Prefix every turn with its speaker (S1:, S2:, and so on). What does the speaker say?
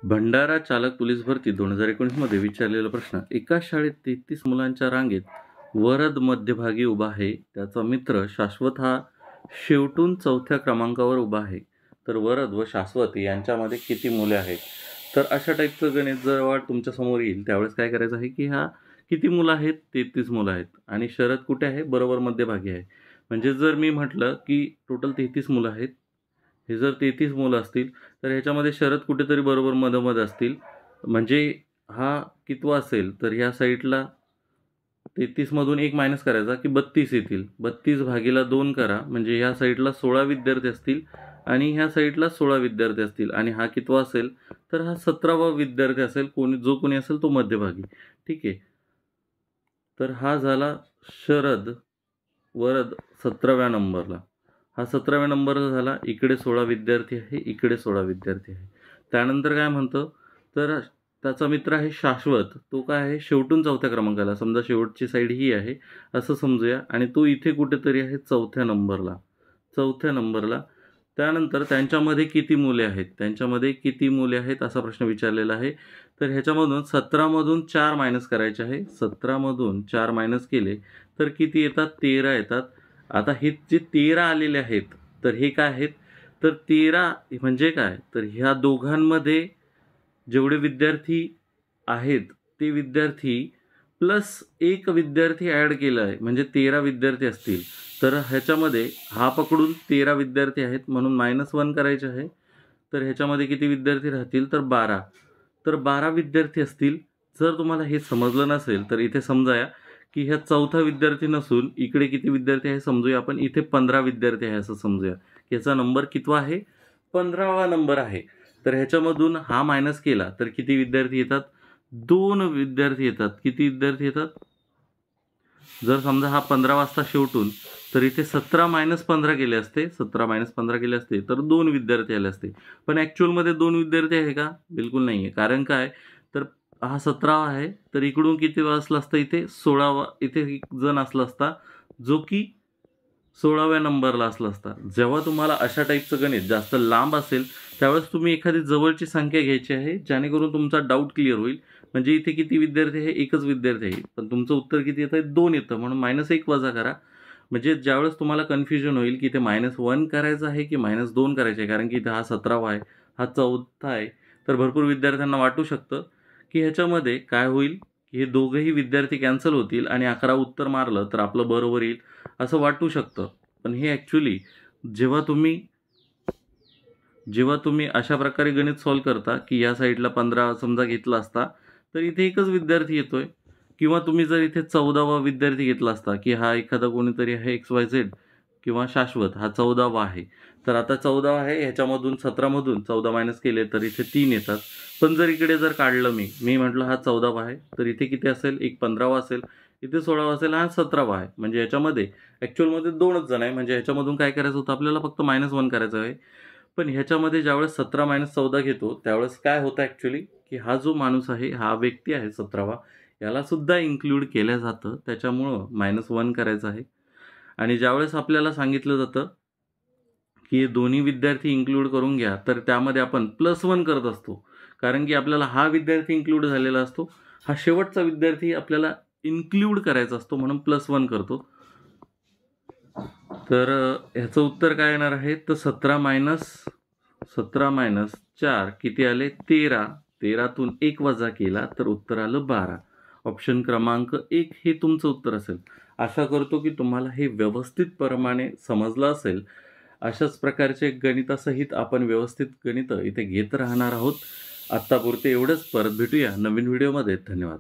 S1: भंडारा चालक पोलीस भरती 2019 मध्ये विचारलेला प्रश्न. एका शाळेत 33 मुलांच्या रांगेत वरद मध्यभागी उभा आहे. त्याचा मित्र शाश्वत हा शेवटून 4थ्या क्रमांकावर उभा आहे. तर वरद व शाश्वत यांच्यामध्ये किती मुले आहेत? तर अशा टाईपचं गणित जेव्हा तुमच्यासमोर येईल त्यावेळेस काय करायचं आहे की किती मुलं आहेत? 33 मुलं आहेत. आणि शरद कुठे आहे? बरोबर मध्यभागी आहे. म्हणजे जर मी म्हटलं की टोटल 33 मुलं आहेत, हे जर 33 मुलं असतील तर ह्याच्यामध्ये शरद कुठेतरी बरोबर मधोमध असतील. म्हणजे हा कितवा असेल तर ह्या साईडला 33 मधून 1 मायनस करायचा की 32 येतील. 32 भागीला 2 करा म्हणजे ह्या साईडला 16 विद्यार्थी असतील आणि ह्या साईडला 16 विद्यार्थी असतील. आणि हा कितवा असेल तर हा 17वा विद्यार्थी असेल. जो कोणी असेल तो मध्यभागी. ठीक आहे. तर हा झाला शरद वरद 17व्या नंबरला. हा 17व्या नंबरला झाला. इकडे 16 विद्यार्थी आहे, इकडे 16 विद्यार्थी आहे. त्यानंतर काय म्हणतो तर त्याचा मित्र आहे शाश्वत. तो काय आहे? शेवटून 4थ्या क्रमांकाला. समजा शेवटची साईड ही आहे असं समजूया. आणि तो इथे कुठेतरी आहे 4थ्या नंबरला. 4थ्या नंबरला. त्यानंतर त्यांच्यामध्ये किती मुले आहेत? त्यांच्यामध्ये किती मुले आहेत असा प्रश्न विचारलेला आहे. तर ह्याच्यामधून 17मधून 4 मायनस करायचे आहे. 17मधून 4 मायनस केले तर किती येतात? 13 येतात. आता हे जे 13 आलेले आहेत तर हे काय आहेत? तर 13 म्हणजे काय? तर ह्या दोघांमध्ये जेवढे विद्यार्थी आहेत ते विद्यार्थी प्लस एक विद्यार्थी ॲड केला आहे म्हणजे 13 विद्यार्थी असतील. तर ह्याच्यामध्ये हा पकडून 13 विद्यार्थी आहेत म्हणून -1 करायचे आहे. तर ह्याच्यामध्ये किती विद्यार्थी राहतील? तर 12. तर 12 विद्यार्थी असतील. जर तुम्हाला हे समजलं नसेल तर इथे समजाया की ह्या 4था विद्यार्थी नसून इकडे किती विद्यार्थी आहे समजूया आपण. इथे 15 विद्यार्थी आहे असं समजूया. याचा नंबर कितवा आहे? 15वा नंबर आहे. तर ह्याच्यामधून हा मायनस केला तर किती विद्यार्थी येतात? 2 विद्यार्थी येतात. किती विद्यार्थी येतात? जर समजा हा 15 वाजता शेवटून तर इथे 17 - 15 केले असते. 17 - 15 केले असते तर 2 विद्यार्थी आले असते. पण ॲक्च्युअलमध्ये 2 विद्यार्थी आहे का? बिलकुल नाही आहे. कारण काय? तर हा 17वा आहे तर इकडून किती असलं असतं? इथे 16वा इथे एक जण असला असता जो की 16व्या नंबरला असला असता. जेव्हा तुम्हाला अशा टाईपचं गणित जास्त लांब असेल त्यावेळेस तुम्ही एखादी जवळची संख्या घ्यायची आहे जेणेकरून तुमचा डाऊट क्लिअर होईल. म्हणजे इथे किती विद्यार्थी आहे? एकच विद्यार्थी आहे. पण तुमचं उत्तर किती येतं आहे? 2 येतं. म्हणून -1 वजा करा. म्हणजे ज्यावेळेस तुम्हाला कन्फ्युजन होईल की ते -1 करायचं आहे की -2 करायचे आहे. कारण की इथे हा 17वा आहे, हा 4था आहे. तर भरपूर विद्यार्थ्यांना वाटू शकतं की ह्याच्यामध्ये काय होईल की हे दोघंही विद्यार्थी कॅन्सल होतील आणि 11 उत्तर मारलं तर आपलं बरोबर येईल असं वाटू शकतं. पण हे ॲक्च्युअली जेव्हा तुम्ही अशा प्रकारे गणित सॉल्व्ह करता की या साईडला 15 समजा घेतला असता तर इथे एकच विद्यार्थी येतोय. किंवा तुम्ही जर इथे 14वा विद्यार्थी घेतला असता की हा एखादा कोणीतरी आहे XYZ किंवा शाश्वत हा 14वा आहे. तर आता 14वा आहे ह्याच्यामधून 17मधून 14 मायनस केले तर इथे 3 येतात. पण जर इकडे जर काढलं मी म्हटलं हा 14वा आहे तर इथे किती असेल? एक 15वा असेल, इथे 16वा असेल, हा 17वा आहे. म्हणजे याच्यामध्ये ॲक्च्युअलमध्ये 2च जण आहे. म्हणजे ह्याच्यामधून काय करायचं होतं आपल्याला? फक्त -1 करायचं आहे. पण ह्याच्यामध्ये ज्यावेळेस 17 - 14 घेतो त्यावेळेस काय होतं ॲक्च्युअली की हा जो माणूस आहे, हा व्यक्ती आहे 17वा, याला सुद्धा इन्क्लूड केलं जातं. त्याच्यामुळं -1 करायचं आहे. आणि ज्यावेळेस आपल्याला सांगितलं जातं की हे दोन्ही विद्यार्थी इन्क्लूड करून घ्या तर त्यामध्ये आपण +1 करत असतो. कारण की आपल्याला हा विद्यार्थी इन्क्लूड झालेला असतो. हा शेवटचा विद्यार्थी आपल्याला इन्क्लूड करायचा असतो म्हणून +1 करतो. तर ह्याचं उत्तर काय येणार आहे? तर 17 - 4 किती आले? 13. 13तून 1 वजा केला तर उत्तर आलं 12. ऑप्शन क्रमांक 1 हे तुमचं उत्तर असेल. आशा करतो की तुम्हाला हे व्यवस्थितप्रमाणे समजलं असेल. अशाच प्रकारचे गणितासहित आपण व्यवस्थित गणितं इथे घेत राहणार आहोत. आत्तापुरते एवढंच. परत भेटूया नवीन व्हिडिओमध्ये. धन्यवाद.